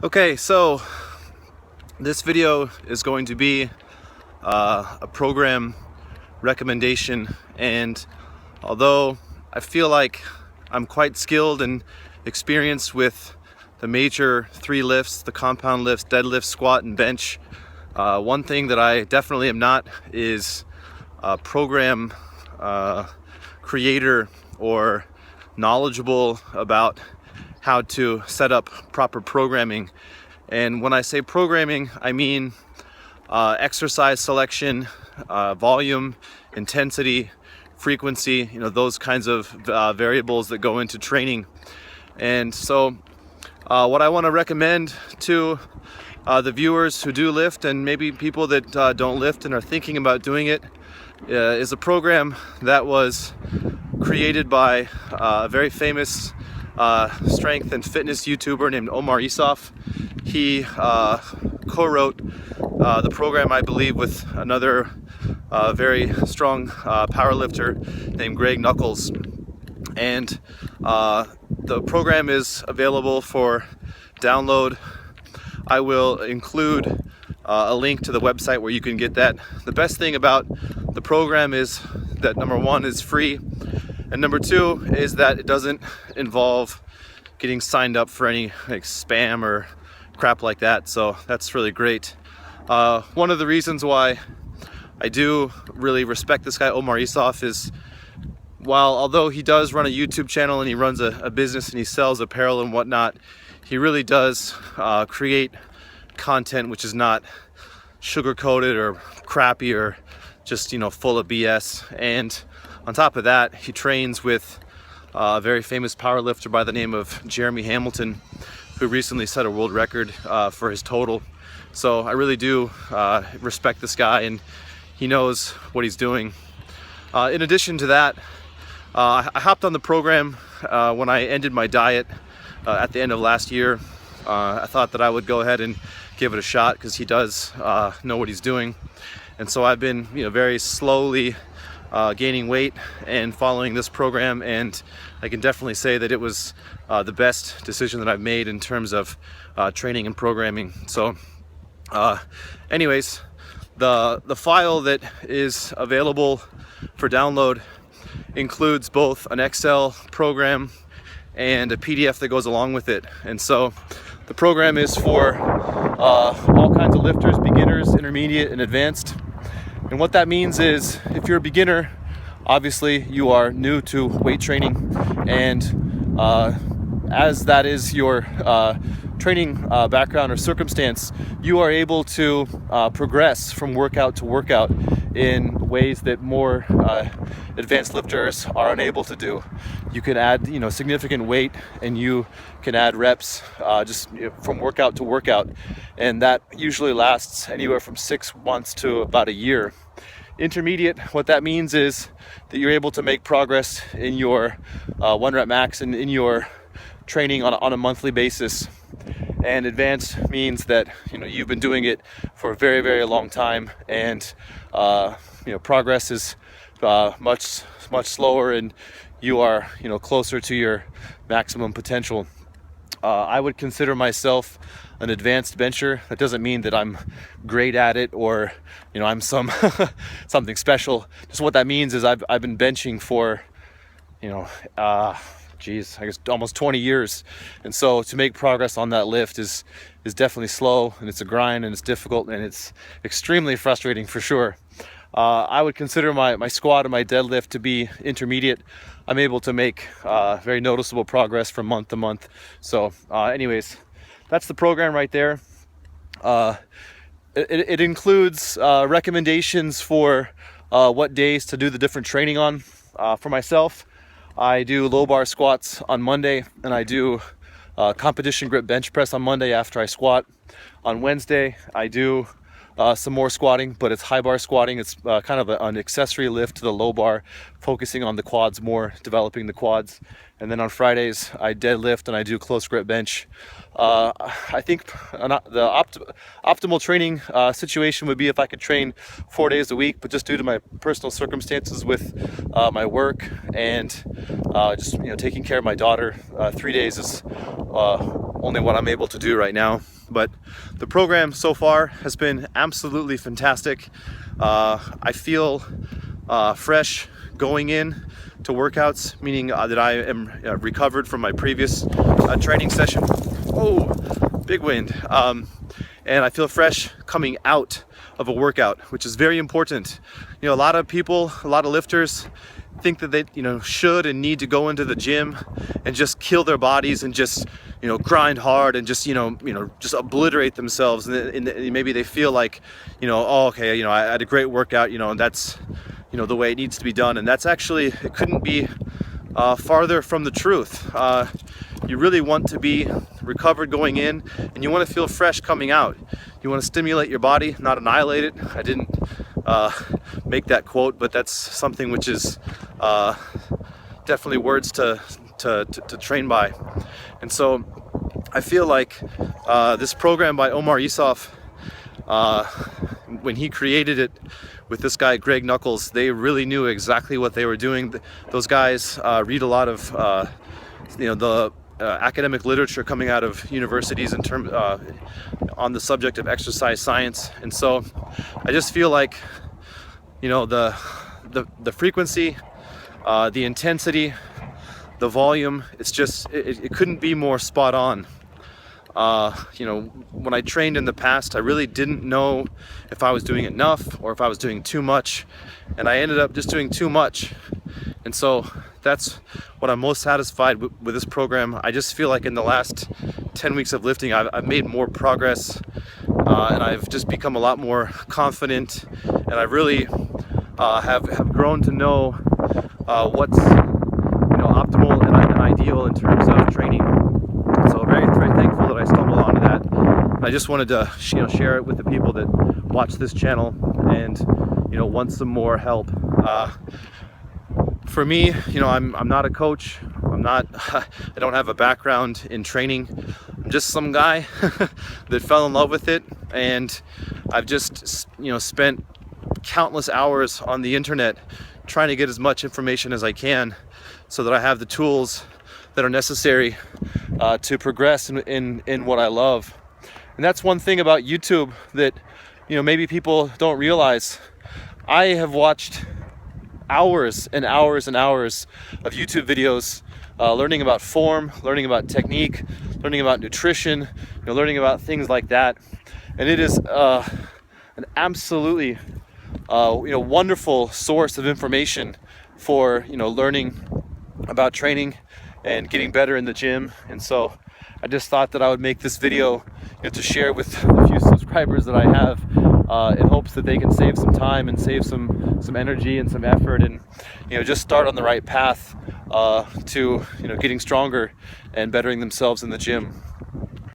Okay, so this video is going to be a program recommendation, and although I feel like I'm quite skilled and experienced with the major three lifts, the compound lifts, deadlift, squat, and bench, one thing that I definitely am not is a program creator or knowledgeable about how to set up proper programming. And when I say programming, I mean exercise selection, volume, intensity, frequency, those kinds of variables that go into training. And so what I want to recommend to the viewers who do lift, and maybe people that don't lift and are thinking about doing it, is a program that was created by a very famous strength and fitness YouTuber named Omar Isuf. He co-wrote the program, I believe, with another very strong powerlifter named Nuckols. And the program is available for download. I will include a link to the website where you can get that. The best thing about the program is that number one, is free, and number two is that it doesn't involve getting signed up for any spam or crap like that. So that's really great. One of the reasons why I do really respect this guy Omar Isuf is, although he does run a YouTube channel and he runs a business and he sells apparel and whatnot, he really does create content which is not sugar-coated or crappy or just full of BS. And on top of that, he trains with a very famous powerlifter by the name of Jeremy Hamilton, who recently set a world record for his total. So I really do respect this guy, and he knows what he's doing. In addition to that, I hopped on the program when I ended my diet at the end of last year. I thought that I would go ahead and give it a shot because he does know what he's doing. And so I've been very slowly gaining weight and following this program, and I can definitely say that it was the best decision that I've made in terms of training and programming. So anyways, the file that is available for download includes both an Excel program and a PDF that goes along with it. And so the program is for all kinds of lifters, beginners, intermediate, and advanced. And what that means is, if you're a beginner, obviously you are new to weight training, and as that is your training background or circumstance, you are able to progress from workout to workout in ways that more advanced lifters are unable to do. You can add significant weight, and you can add reps just from workout to workout, and that usually lasts anywhere from 6 months to about a year. Intermediate, what that means is that you're able to make progress in your 1 rep max and in your training on a monthly basis. And advanced means that you've been doing it for a very, very long time, and progress is much slower, and you are closer to your maximum potential. I would consider myself an advanced bencher. That doesn't mean that I'm great at it or I'm something special. Just what that means is I've been benching for I guess almost 20 years. And so to make progress on that lift is definitely slow, and it's a grind, and it's difficult, and it's extremely frustrating for sure. I would consider my squat and my deadlift to be intermediate. I'm able to make very noticeable progress from month to month. So anyways, that's the program right there. It includes recommendations for what days to do the different training on. For myself, I do low bar squats on Monday, and I do competition grip bench press on Monday after I squat. On Wednesday, I do some more squatting, but it's high bar squatting. It's kind of an accessory lift to the low bar, focusing on the quads more, developing the quads. And then on Fridays, I deadlift and I do close grip bench. I think the optimal training situation would be if I could train 4 days a week, but just due to my personal circumstances with my work and just taking care of my daughter, 3 days is only what I'm able to do right now. But the program so far has been absolutely fantastic. I feel fresh going in to workouts, meaning that I am recovered from my previous training session. Oh, big wind. And I feel fresh coming out of a workout, which is very important. A lot of people, a lot of lifters think that they should and need to go into the gym and just kill their bodies and just grind hard and just just obliterate themselves, and maybe they feel like oh, okay, I had a great workout, and that's the way it needs to be done. And that's actually, it couldn't be farther from the truth. You really want to be recovered going in, and you want to feel fresh coming out. You want to stimulate your body, not annihilate it. I didn't make that quote, but that's something which is definitely words to train by. And so I feel like this program by Omar Isuf, when he created it with this guy Greg Nuckols, they really knew exactly what they were doing. Those guys read a lot of the academic literature coming out of universities in terms on the subject of exercise science. And so I just feel like the frequency, the intensity, the volume, it's just it couldn't be more spot on. When I trained in the past, I really didn't know if I was doing enough or if I was doing too much, and I ended up just doing too much. And so that's what I'm most satisfied with this program. I just feel like in the last 10 weeks of lifting, I've made more progress, and I've just become a lot more confident, and I really have grown to know what's optimal and ideal in terms of training. So very, very thankful that I stumbled onto that. And I just wanted to share it with the people that watch this channel and want some more help. For me, I'm not a coach. I don't have a background in training. I'm just some guy that fell in love with it, and I've just spent countless hours on the internet trying to get as much information as I can so that I have the tools that are necessary to progress in what I love. And that's one thing about YouTube that maybe people don't realize. I have watched hours and hours and hours of YouTube videos, learning about form, learning about technique, learning about nutrition, learning about things like that. And it is an absolutely wonderful source of information for learning about training and getting better in the gym. And so I just thought that I would make this video to share with the few subscribers that I have, in hopes that they can save some time and save some energy and some effort, and just start on the right path to getting stronger and bettering themselves in the gym.